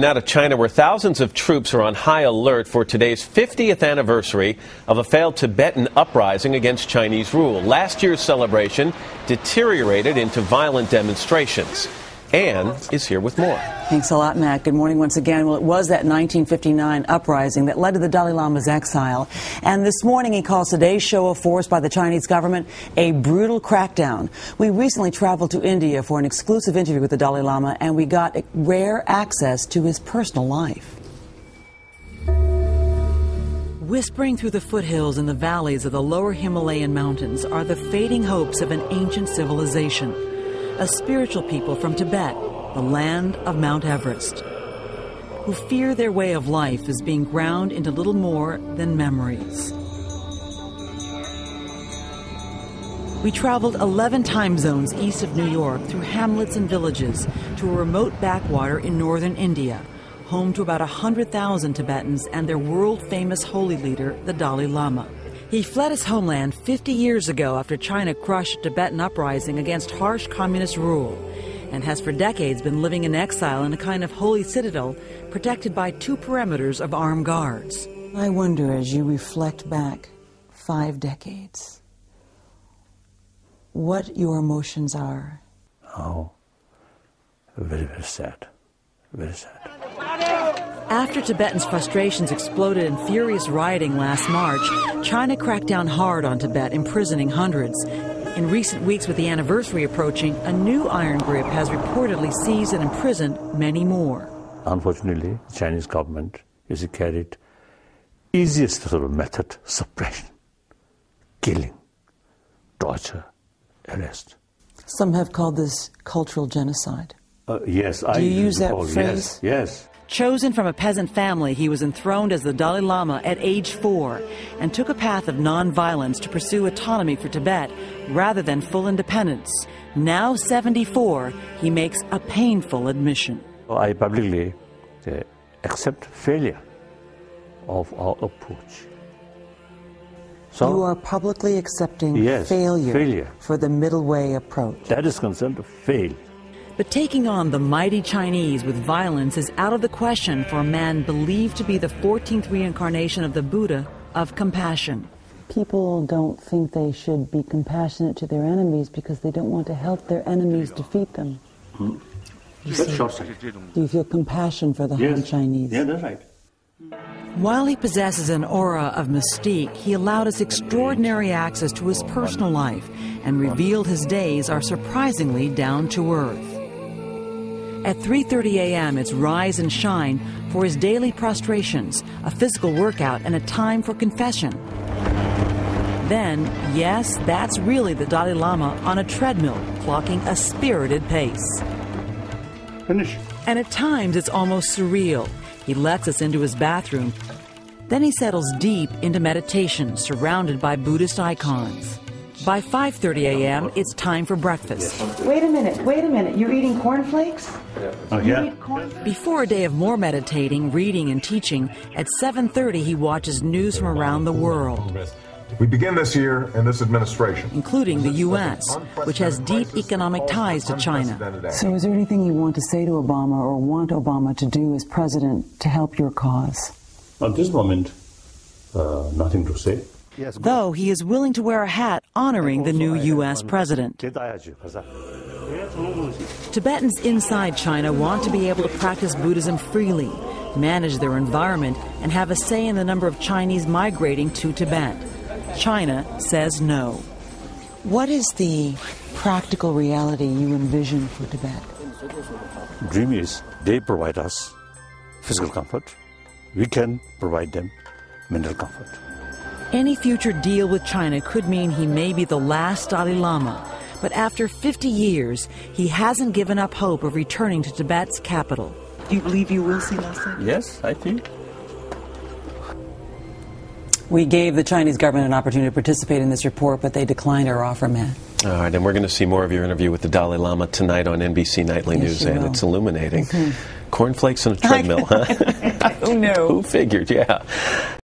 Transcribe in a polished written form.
Out of China, where thousands of troops are on high alert for today's 50th anniversary of a failed Tibetan uprising against Chinese rule. Last year's celebration deteriorated into violent demonstrations. Anne is here with more. Thanks a lot, Matt. Good morning once again. Well, it was that 1959 uprising that led to the Dalai Lama's exile. And this morning he calls today's show of force by the Chinese government a brutal crackdown. We recently traveled to India for an exclusive interview with the Dalai Lama, and we got rare access to his personal life. Whispering through the foothills and the valleys of the lower Himalayan mountains are the fading hopes of an ancient civilization. A spiritual people from Tibet, the land of Mount Everest, who fear their way of life is being ground into little more than memories. We traveled 11 time zones east of New York through hamlets and villages to a remote backwater in northern India, home to about 100,000 Tibetans and their world-famous holy leader, the Dalai Lama. He fled his homeland 50 years ago after China crushed a Tibetan uprising against harsh communist rule, and has for decades been living in exile in a kind of holy citadel protected by 2 perimeters of armed guards. I wonder, as you reflect back 5 decades, what your emotions are. Oh, very, very sad. Very sad. After Tibetans' frustrations exploded in furious rioting last March, China cracked down hard on Tibet, imprisoning hundreds. In recent weeks, with the anniversary approaching, a new iron grip has reportedly seized and imprisoned many more. Unfortunately, the Chinese government has carried easiest sort of method: suppression, killing, torture, arrest. Some have called this cultural genocide. Yes, Do you use that phrase? Yes. Chosen from a peasant family, he was enthroned as the Dalai Lama at age 4 and took a path of non-violence to pursue autonomy for Tibet rather than full independence. Now 74, he makes a painful admission. I publicly accept failure of our approach. So, you are publicly accepting failure for the middle way approach. That is concerned to fail. But taking on the mighty Chinese with violence is out of the question for a man believed to be the 14th reincarnation of the Buddha of compassion. People don't think they should be compassionate to their enemies because they don't want to help their enemies defeat them. Do you feel compassion for the Han Chinese? Yeah, that's right. While he possesses an aura of mystique, he allowed us extraordinary access to his personal life and revealed his days are surprisingly down to earth. At 3:30 a.m., it's rise and shine for his daily prostrations, a physical workout, and a time for confession. Then, yes, that's really the Dalai Lama on a treadmill, clocking a spirited pace. Finish. And at times, it's almost surreal. He lets us into his bathroom. Then he settles deep into meditation, surrounded by Buddhist icons. By 5:30 a.m., it's time for breakfast. Wait a minute. You're eating cornflakes? Oh, yeah. Before a day of more meditating, reading, and teaching, at 7:30 he watches news from around the world. We begin this year in this administration, including the U.S., which has deep economic ties to China. So is there anything you want to say to Obama or want Obama to do as president to help your cause? At this moment, nothing to say. Though he is willing to wear a hat honoring the new U.S. president. Tibetans inside China want to be able to practice Buddhism freely, manage their environment, and have a say in the number of Chinese migrating to Tibet. China says no. What is the practical reality you envision for Tibet? Dream is they provide us physical comfort. We can provide them mental comfort. Any future deal with China could mean he may be the last Dalai Lama, but after 50 years, he hasn't given up hope of returning to Tibet's capital. Do you believe you will see Lhasa? Yes, I think. We gave the Chinese government an opportunity to participate in this report, but they declined our offer, Matt. All right, and we're going to see more of your interview with the Dalai Lama tonight on NBC Nightly News, and it's illuminating. Cornflakes on a treadmill, huh? Who knew? Who figured, yeah.